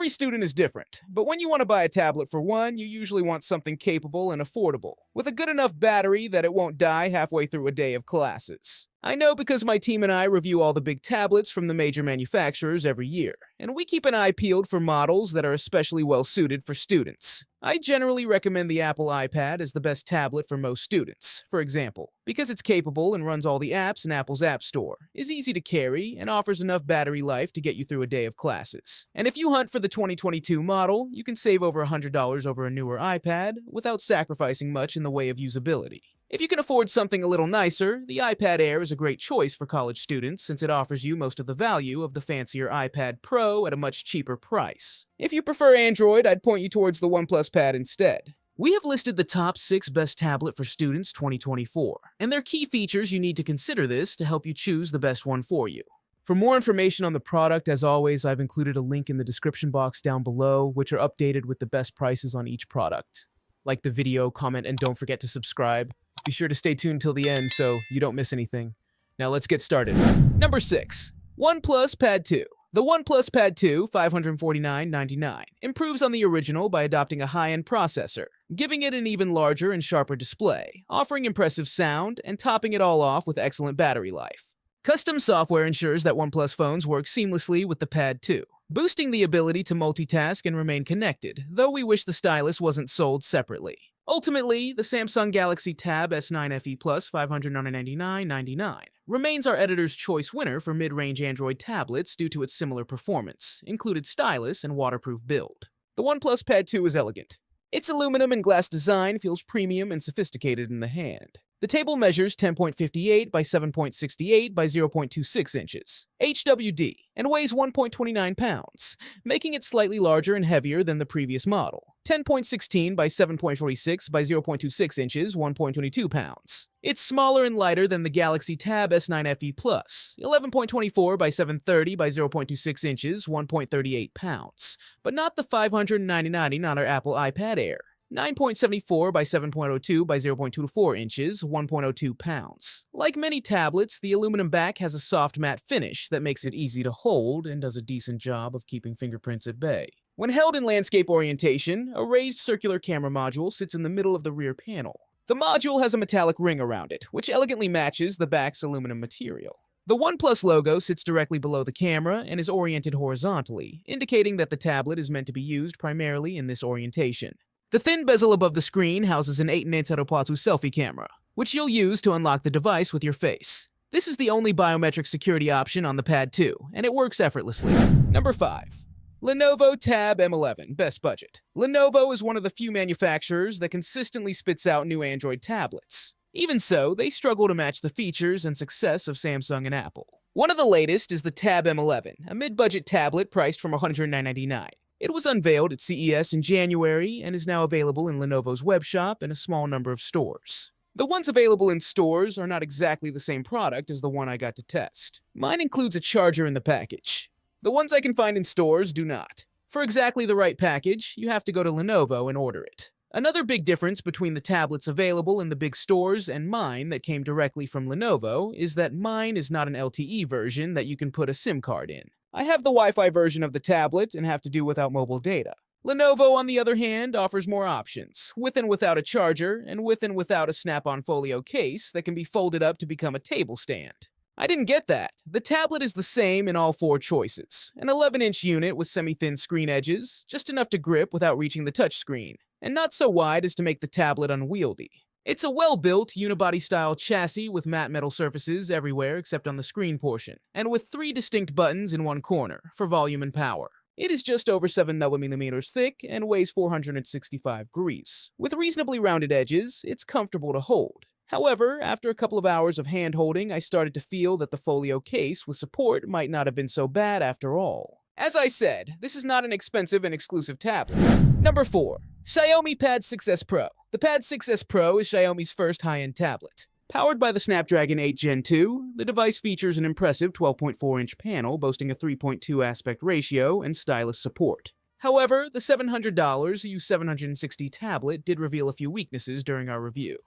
Every student is different, but when you want to buy a tablet for one, you usually want something capable and affordable, with a good enough battery that it won't die halfway through a day of classes. I know because my team and I review all the big tablets from the major manufacturers every year, and we keep an eye peeled for models that are especially well suited for students. I generally recommend the Apple iPad as the best tablet for most students, for example, because it's capable and runs all the apps in Apple's App Store, is easy to carry, and offers enough battery life to get you through a day of classes. And if you hunt for the 2022 model, you can save over $100 over a newer iPad without sacrificing much in the way of usability. If you can afford something a little nicer, the iPad Air is a great choice for college students since it offers you most of the value of the fancier iPad Pro at a much cheaper price. If you prefer Android, I'd point you towards the OnePlus Pad instead. We have listed the top 6 best tablet for students 2024, and there are key features you need to consider this to help you choose the best one for you. For more information on the product, as always, I've included a link in the description box down below, which are updated with the best prices on each product. Like the video, comment, and don't forget to subscribe. Be sure to stay tuned till the end so you don't miss anything. Now let's get started. Number 6. OnePlus Pad 2. The OnePlus Pad 2, $549.99, improves on the original by adopting a high-end processor, giving it an even larger and sharper display, offering impressive sound, and topping it all off with excellent battery life. Custom software ensures that OnePlus phones work seamlessly with the Pad 2, boosting the ability to multitask and remain connected, though we wish the stylus wasn't sold separately. Ultimately, the Samsung Galaxy Tab S9 FE Plus $599.99 remains our editor's choice winner for mid-range Android tablets due to its similar performance, included stylus, and waterproof build. The OnePlus Pad 2 is elegant. Its aluminum and glass design feels premium and sophisticated in the hand. The table measures 10.58 by 7.68 by 0.26 inches, HWD, and weighs 1.29 pounds, making it slightly larger and heavier than the previous model. 10.16 by 7.46 by 0.26 inches, 1.22 pounds. It's smaller and lighter than the Galaxy Tab S9 FE Plus, 11.24 by 730 by 0.26 inches, 1.38 pounds, but not the $599 Apple iPad Air. 9.74 by 7.02 by 0.24 inches, 1.02 pounds. Like many tablets, the aluminum back has a soft matte finish that makes it easy to hold and does a decent job of keeping fingerprints at bay. When held in landscape orientation, a raised circular camera module sits in the middle of the rear panel. The module has a metallic ring around it, which elegantly matches the back's aluminum material. The OnePlus logo sits directly below the camera and is oriented horizontally, indicating that the tablet is meant to be used primarily in this orientation. The thin bezel above the screen houses an 8-inch Teropatu selfie camera, which you'll use to unlock the device with your face. This is the only biometric security option on the Pad 2, and it works effortlessly. Number 5. Lenovo Tab M11 Best Budget. Lenovo is one of the few manufacturers that consistently spits out new Android tablets. Even so, they struggle to match the features and success of Samsung and Apple. One of the latest is the Tab M11, a mid-budget tablet priced from $199. It was unveiled at CES in January and is now available in Lenovo's webshop and a small number of stores. The ones available in stores are not exactly the same product as the one I got to test. Mine includes a charger in the package. The ones I can find in stores do not. For exactly the right package, you have to go to Lenovo and order it. Another big difference between the tablets available in the big stores and mine that came directly from Lenovo is that mine is not an LTE version that you can put a SIM card in. I have the Wi-Fi version of the tablet and have to do without mobile data. Lenovo, on the other hand, offers more options, with and without a charger, and with and without a snap-on folio case that can be folded up to become a table stand. I didn't get that. The tablet is the same in all 4 choices. An 11-inch unit with semi-thin screen edges, just enough to grip without reaching the touchscreen, and not so wide as to make the tablet unwieldy. It's a well-built, unibody-style chassis with matte metal surfaces everywhere except on the screen portion, and with 3 distinct buttons in one corner, for volume and power. It is just over 7mm thick and weighs 465 grams. With reasonably rounded edges, it's comfortable to hold. However, after a couple of hours of hand-holding, I started to feel that the folio case with support might not have been so bad after all. As I said, this is not an expensive and exclusive tablet. Number 4. Xiaomi Pad 6s Pro. The Pad 6s Pro is Xiaomi's first high-end tablet. Powered by the Snapdragon 8 Gen 2, the device features an impressive 12.4-inch panel boasting a 3.2 aspect ratio and stylus support. However, the $700 U760 tablet did reveal a few weaknesses during our review.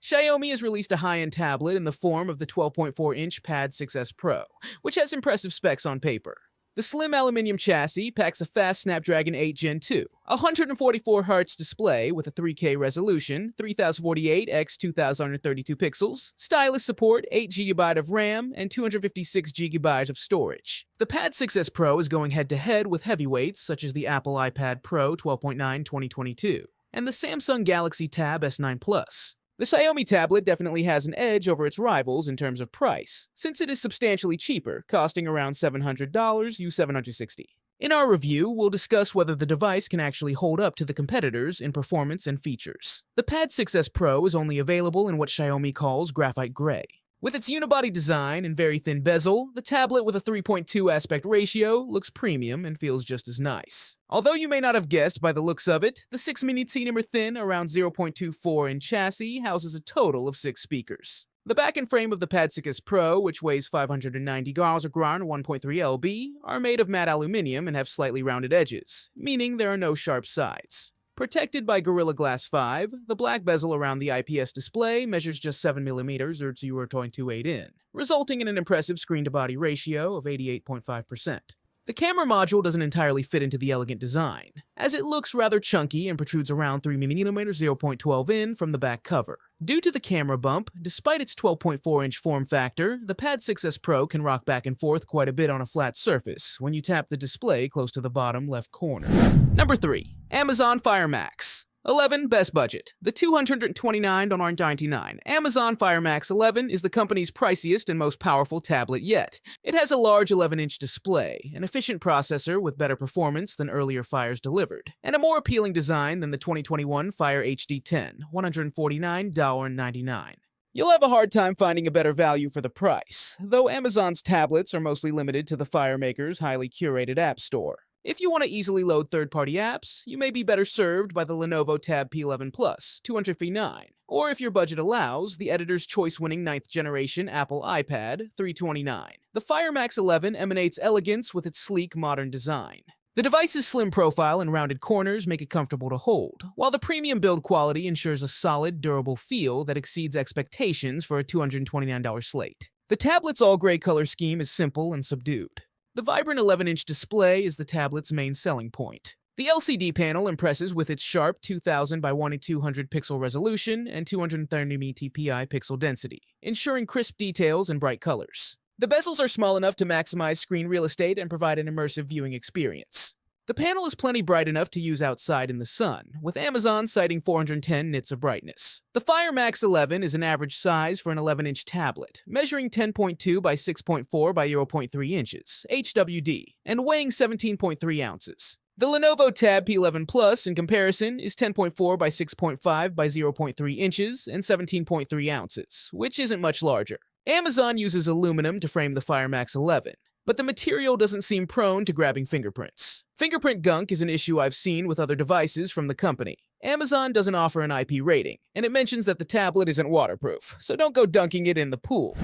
Xiaomi has released a high-end tablet in the form of the 12.4-inch Pad 6s Pro, which has impressive specs on paper. The slim aluminum chassis packs a fast Snapdragon 8 Gen 2, a 144Hz display with a 3K resolution, 3048 x 2132 pixels, stylus support, 8GB of RAM, and 256GB of storage. The Pad 6s Pro is going head-to-head with heavyweights such as the Apple iPad Pro 12.9 2022 and the Samsung Galaxy Tab S9 Plus. The Xiaomi tablet definitely has an edge over its rivals in terms of price, since it is substantially cheaper, costing around $700 $760. In our review, we'll discuss whether the device can actually hold up to the competitors in performance and features. The Pad 6s Pro is only available in what Xiaomi calls graphite gray. With its unibody design and very thin bezel, the tablet with a 3.2 aspect ratio looks premium and feels just as nice. Although you may not have guessed by the looks of it, the 6mm thin, around 0.24-inch chassis houses a total of 6 speakers. The back and frame of the Pad 6s Pro, which weighs 590 grams or 1.3 lb, are made of matte aluminum and have slightly rounded edges, meaning there are no sharp sides. Protected by Gorilla Glass 5, the black bezel around the IPS display measures just 7mm or 0.28 in, resulting in an impressive screen-to-body ratio of 88.5%. The camera module doesn't entirely fit into the elegant design, as it looks rather chunky and protrudes around 3mm 0.12 in from the back cover. Due to the camera bump, despite its 12.4-inch form factor, the Pad 6s Pro can rock back and forth quite a bit on a flat surface when you tap the display close to the bottom left corner. Number 3. Amazon Fire Max. 11. Best budget. The $229.99 Amazon Fire Max 11 is the company's priciest and most powerful tablet yet. It has a large 11-inch display, an efficient processor with better performance than earlier Fires delivered, and a more appealing design than the 2021 Fire HD 10, $149.99. You'll have a hard time finding a better value for the price, though Amazon's tablets are mostly limited to the Fire maker's highly curated app store. If you want to easily load third-party apps, you may be better served by the Lenovo Tab P11 Plus, $259, or if your budget allows, the editor's choice-winning 9th generation Apple iPad, $329. The Fire Max 11 emanates elegance with its sleek, modern design. The device's slim profile and rounded corners make it comfortable to hold, while the premium build quality ensures a solid, durable feel that exceeds expectations for a $229 slate. The tablet's all-gray color scheme is simple and subdued. The vibrant 11-inch display is the tablet's main selling point. The LCD panel impresses with its sharp 2000 by 1200 pixel resolution and 230 dpi pixel density, ensuring crisp details and bright colors. The bezels are small enough to maximize screen real estate and provide an immersive viewing experience. The panel is plenty bright enough to use outside in the sun, with Amazon citing 410 nits of brightness. The Fire Max 11 is an average size for an 11-inch tablet, measuring 10.2 by 6.4 by 0.3 inches, HWD, and weighing 17.3 ounces. The Lenovo Tab P11 Plus, in comparison, is 10.4 by 6.5 by 0.3 inches and 17.3 ounces, which isn't much larger. Amazon uses aluminum to frame the Fire Max 11, but the material doesn't seem prone to grabbing fingerprints. Fingerprint gunk is an issue I've seen with other devices from the company. Amazon doesn't offer an IP rating, and it mentions that the tablet isn't waterproof, so don't go dunking it in the pool.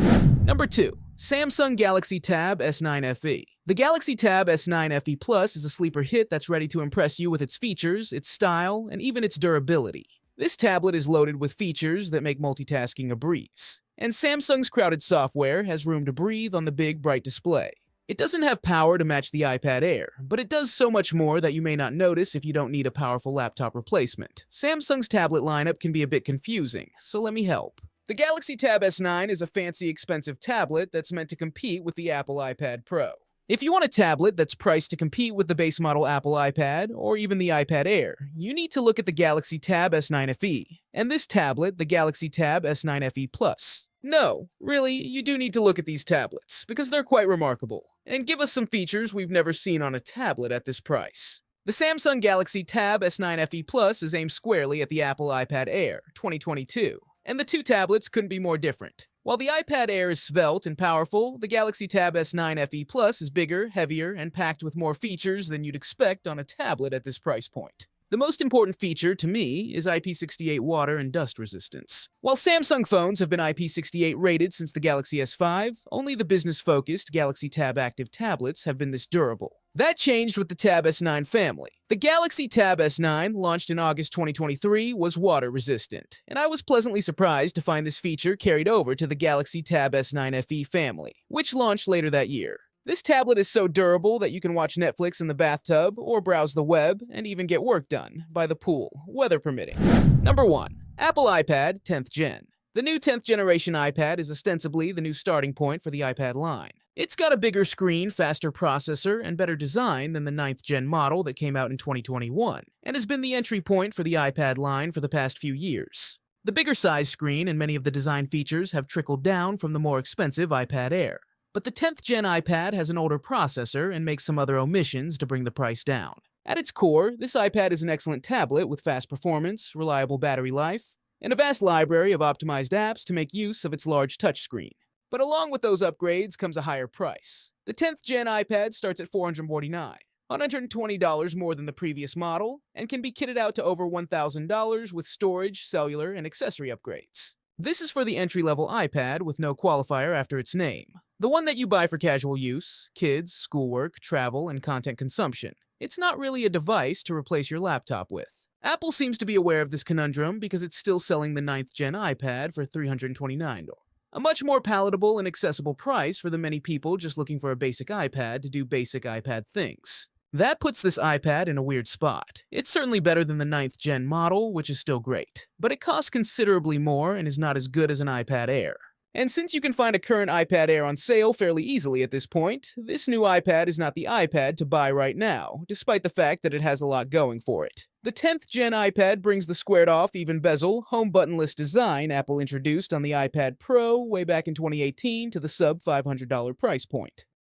Number 2. Samsung Galaxy Tab S9 FE. The Galaxy Tab S9 FE Plus is a sleeper hit that's ready to impress you with its features, its style, and even its durability. This tablet is loaded with features that make multitasking a breeze, and Samsung's crowded software has room to breathe on the big, bright display. It doesn't have power to match the iPad Air, but it does so much more that you may not notice if you don't need a powerful laptop replacement. Samsung's tablet lineup can be a bit confusing, so let me help. The Galaxy Tab S9 is a fancy, expensive tablet that's meant to compete with the Apple iPad Pro. If you want a tablet that's priced to compete with the base model Apple iPad, or even the iPad Air, you need to look at the Galaxy Tab S9 FE, and this tablet, the Galaxy Tab S9 FE Plus. No, really, you do need to look at these tablets, because they're quite remarkable, and give us some features we've never seen on a tablet at this price. The Samsung Galaxy Tab S9 FE Plus is aimed squarely at the Apple iPad Air, 2022, and the two tablets couldn't be more different. While the iPad Air is svelte and powerful, the Galaxy Tab S9 FE Plus is bigger, heavier, and packed with more features than you'd expect on a tablet at this price point. The most important feature, to me, is IP68 water and dust resistance. While Samsung phones have been IP68 rated since the Galaxy S5, only the business-focused Galaxy Tab Active tablets have been this durable. That changed with the Tab S9 family. The Galaxy Tab S9, launched in August 2023, was water-resistant, and I was pleasantly surprised to find this feature carried over to the Galaxy Tab S9 FE family, which launched later that year. This tablet is so durable that you can watch Netflix in the bathtub or browse the web and even get work done by the pool, weather permitting. Number 1. Apple iPad 10th Gen. The new 10th generation iPad is ostensibly the new starting point for the iPad line. It's got a bigger screen, faster processor, and better design than the 9th gen model that came out in 2021, and has been the entry point for the iPad line for the past few years. The bigger size screen and many of the design features have trickled down from the more expensive iPad Air. But the 10th gen iPad has an older processor and makes some other omissions to bring the price down. At its core, this iPad is an excellent tablet with fast performance, reliable battery life, and a vast library of optimized apps to make use of its large touchscreen. But along with those upgrades comes a higher price. The 10th gen iPad starts at $449, $120 more than the previous model, and can be kitted out to over $1,000 with storage, cellular, and accessory upgrades. This is for the entry-level iPad with no qualifier after its name. The one that you buy for casual use, kids, schoolwork, travel, and content consumption. It's not really a device to replace your laptop with. Apple seems to be aware of this conundrum because it's still selling the 9th gen iPad for $329. A much more palatable and accessible price for the many people just looking for a basic iPad to do basic iPad things. That puts this iPad in a weird spot. It's certainly better than the 9th gen model, which is still great, but it costs considerably more and is not as good as an iPad Air. And since you can find a current iPad Air on sale fairly easily at this point, this new iPad is not the iPad to buy right now, despite the fact that it has a lot going for it. The 10th gen iPad brings the squared-off, even bezel, home buttonless design Apple introduced on the iPad Pro way back in 2018 to the sub-$500 price point.